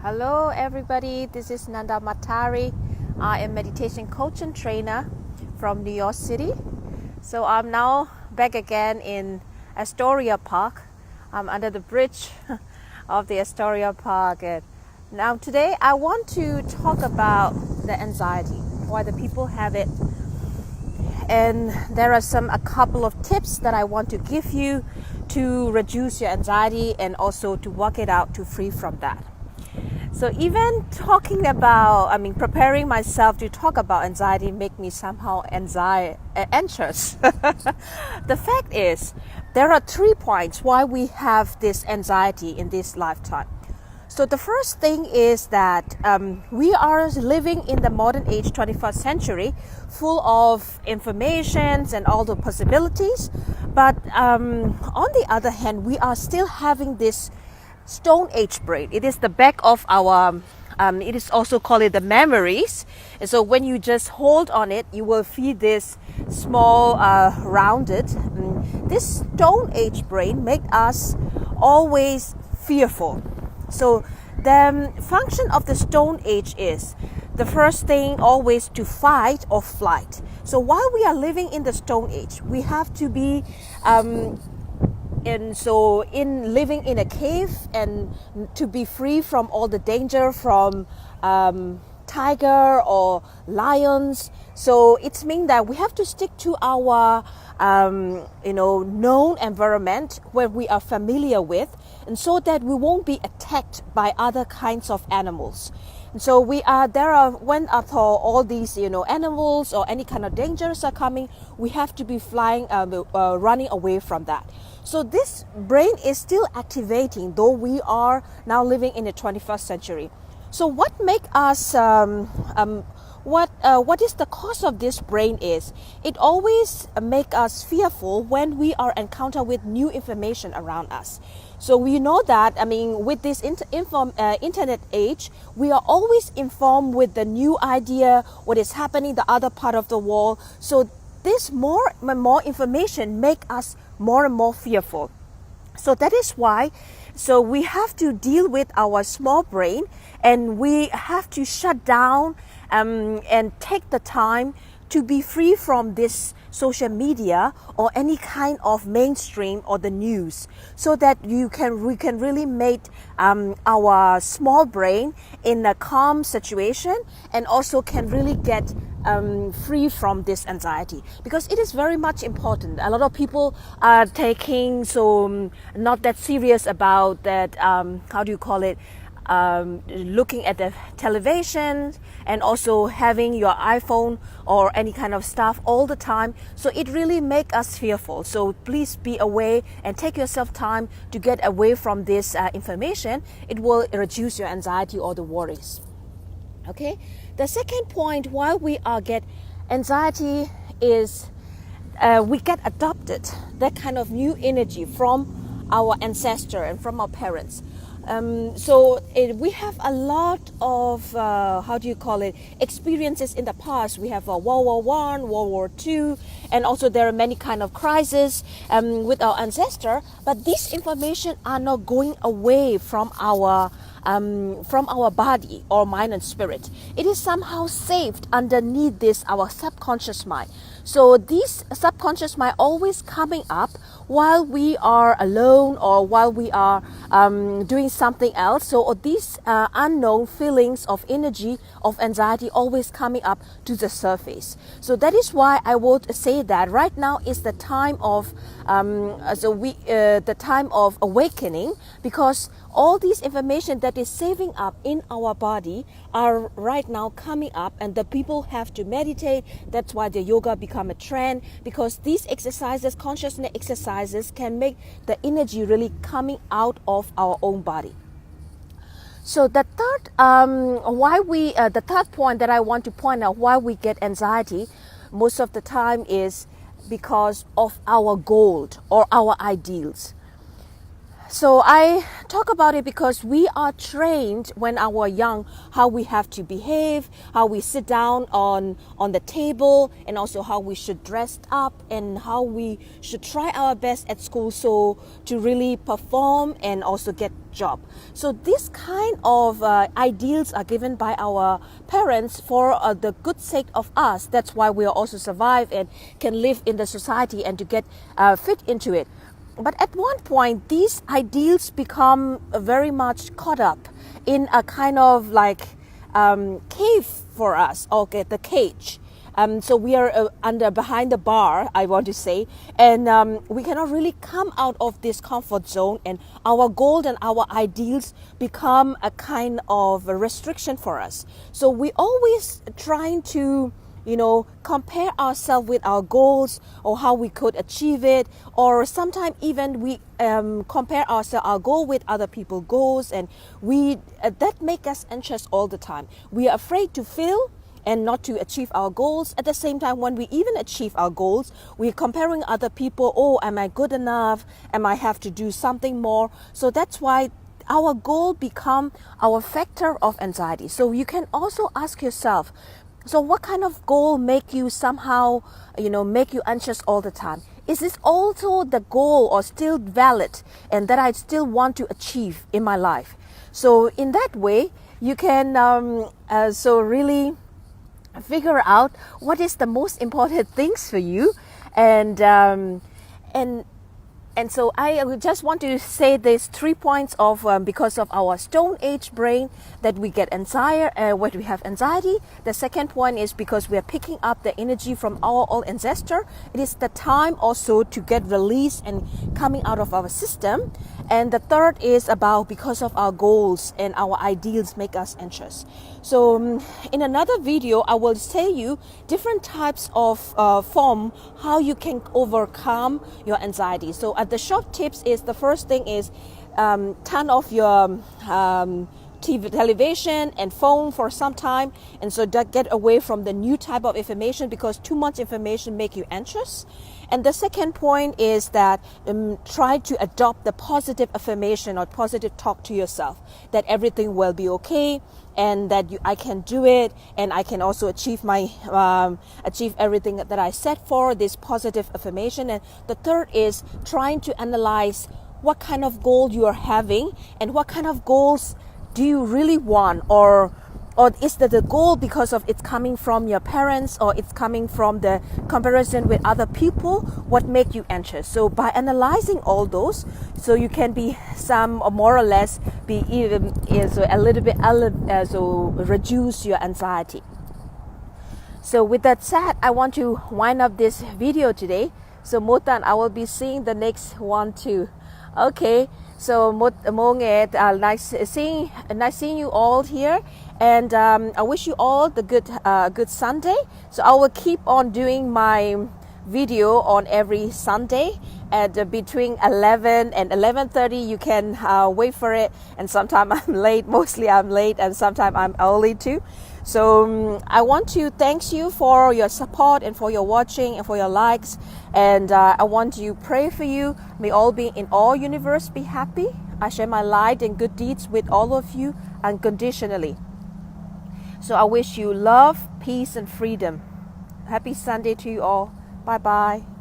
Hello everybody, this is Nanda Matari. I am meditation coach and trainer from New York City. So I'm now back again in Astoria Park. I'm under the bridge of the Astoria Park. And now today I want to talk about the anxiety, why the people have it. And there are a couple of tips that I want to give you to reduce your anxiety and also to work it out to free from that. So even preparing myself to talk about anxiety make me somehow anxious. The fact is, there are 3 points why we have this anxiety in this lifetime. So the first thing is that we are living in the modern age, 21st century, full of informations and all the possibilities. But on the other hand, we are still having this Stone Age brain. It is the back of our, it is also called the memories. And so when you just hold on it, you will feel this small, rounded. This Stone Age brain makes us always fearful. So the function of the Stone Age is the first thing always to fight or flight. So while we are living in the Stone Age, we have to be in living in a cave and to be free from all the danger from tiger or lions. So it means that we have to stick to our known environment where we are familiar with, and so that we won't be attacked by other kinds of animals. And so when all these animals or any kind of dangers are coming, we have to be running away from that. So this brain is still activating, though we are now living in the 21st century. So what is the cause of this brain is, it always makes us fearful when we are encountered with new information around us. So we know that, with this internet age, we are always informed with the new idea, what is happening in the other part of the world. So this more and more information make us more and more fearful. So that is why, we have to deal with our small brain, and we have to shut down and take the time to be free from this social media or any kind of mainstream or the news, so that we can really make our small brain in a calm situation, and also can really get free from this anxiety, because it is very much important. A lot of people are taking not that serious about that, looking at the television and also having your iPhone or any kind of stuff all the time. So it really makes us fearful. So please be away and take yourself time to get away from this information. It will reduce your anxiety or the worries. Okay. The second point why we get anxiety is we get adopted that kind of new energy from our ancestor and from our parents. We have a lot of experiences in the past. We have World War I, World War II, and also there are many kind of crises with our ancestor. But this information are not going away from our body or mind and spirit. It is somehow saved underneath our subconscious mind. So this subconscious mind always coming up while we are alone or while we are doing something else. So these unknown feelings of energy, of anxiety always coming up to the surface. So that is why I would say that right now is the time of awakening, because all this information that is saving up in our body are right now coming up, and the people have to meditate. That's why the yoga become a trend, because these exercises, consciousness exercises, can make the energy really coming out of our own body. So the third point that I want to point out why we get anxiety most of the time is because of our goal or our ideals. So I talk about it because we are trained when I was young how we have to behave, how we sit down on the table, and also how we should dress up and how we should try our best at school so to really perform and also get job. So this kind of ideals are given by our parents for the good sake of us. That's why we also survive and can live in the society and to get fit into it. But at one point, these ideals become very much caught up in a kind of like cave for us, okay, the cage. So we are behind the bar, I want to say, and we cannot really come out of this comfort zone, and our goal and our ideals become a kind of a restriction for us. So we always trying to compare ourselves with our goals or how we could achieve it, or sometimes even we compare our goal with other people's goals, and we that make us anxious all the time. We are afraid to fail and not to achieve our goals. At the same time, when we even achieve our goals, we're comparing other people. Oh, am I good enough? Am I have to do something more? So that's why our goal become our factor of anxiety. So you can also ask yourself, so what kind of goal make you somehow, make you anxious all the time? Is this also the goal or still valid and that I still want to achieve in my life? So in that way, you can really figure out what is the most important things for you, and so I just want to say these 3 points of because of our Stone Age brain that we get anxiety, when we have anxiety. The second point is because we are picking up the energy from our old ancestor. It is the time also to get released and coming out of our system. And the third is about because of our goals and our ideals make us anxious. So in another video, I will tell you different types of form how you can overcome your anxiety. So the short tips is the first thing is turn off your television and phone for some time, and so that get away from the new type of information, because too much information make you anxious. And the second point is that try to adopt the positive affirmation or positive talk to yourself that everything will be okay, and that I can do it, and I can also achieve achieve everything that I set for, this positive affirmation. And the third is trying to analyze what kind of goal you are having and what kind of goals do you really want, or is that the goal because of it's coming from your parents, or it's coming from the comparison with other people, what make you anxious? So by analyzing all those, so you can be some or more or less be even so a little bit so reduce your anxiety. So with that said, I want to wind up this video today. So Motan, I will be seeing the next one too. Okay. So nice seeing you all here, and I wish you all the good Sunday. So I will keep on doing my video on every Sunday at between 11 and 11:30. You can wait for it, and sometimes I'm late. Mostly I'm late, and sometimes I'm early too. So I want to thank you for your support and for your watching and for your likes, and I want to pray for you. May all be in all universe be happy. I share my light and good deeds with all of you unconditionally. So I wish you love, peace, and freedom. Happy Sunday to you all. Bye bye.